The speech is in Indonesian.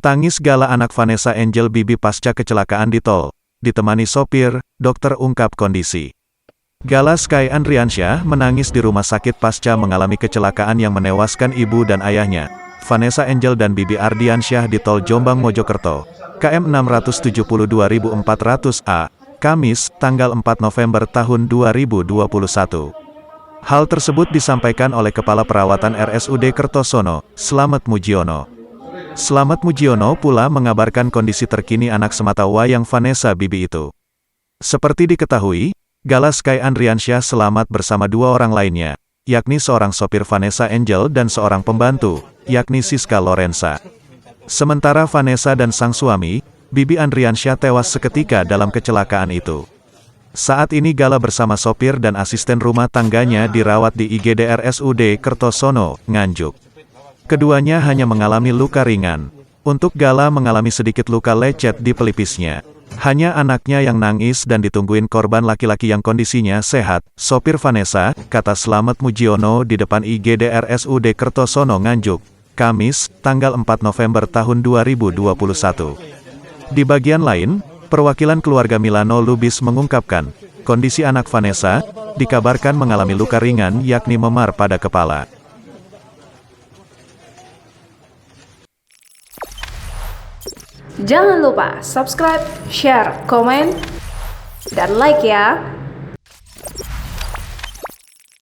Tangis gala anak Vanessa Angel Bibi pasca kecelakaan di tol. Ditemani sopir, dokter ungkap kondisi. Gala Sky Andriansyah menangis di rumah sakit pasca mengalami kecelakaan yang menewaskan ibu dan ayahnya, Vanessa Angel dan Bibi Ardiansyah di tol Jombang Mojokerto, KM 672400A, Kamis, tanggal 4 November tahun 2021. Hal tersebut disampaikan oleh Kepala Perawatan RSUD Kertosono, Slamet Mujiono. Slamet Mujiono pula mengabarkan kondisi terkini anak sematawayang Vanessa Bibi itu. Seperti diketahui, Gala Sky Andriansyah selamat bersama dua orang lainnya, yakni seorang sopir Vanessa Angel dan seorang pembantu, yakni Siska Lorenza. Sementara Vanessa dan sang suami, Bibi Andriansyah tewas seketika dalam kecelakaan itu. Saat ini Gala bersama sopir dan asisten rumah tangganya dirawat di IGD RSUD Kertosono, Nganjuk. Keduanya hanya mengalami luka ringan. Untuk Gala mengalami sedikit luka lecet di pelipisnya. Hanya anaknya yang nangis dan ditungguin korban laki-laki yang kondisinya sehat, sopir Vanessa, kata Slamet Mujiono di depan IGD RSUD Kertosono Nganjuk, Kamis, tanggal 4 November tahun 2021. Di bagian lain, perwakilan keluarga Milano Lubis mengungkapkan, kondisi anak Vanessa, dikabarkan mengalami luka ringan yakni memar pada kepala. Jangan lupa subscribe, share, komen, dan like ya!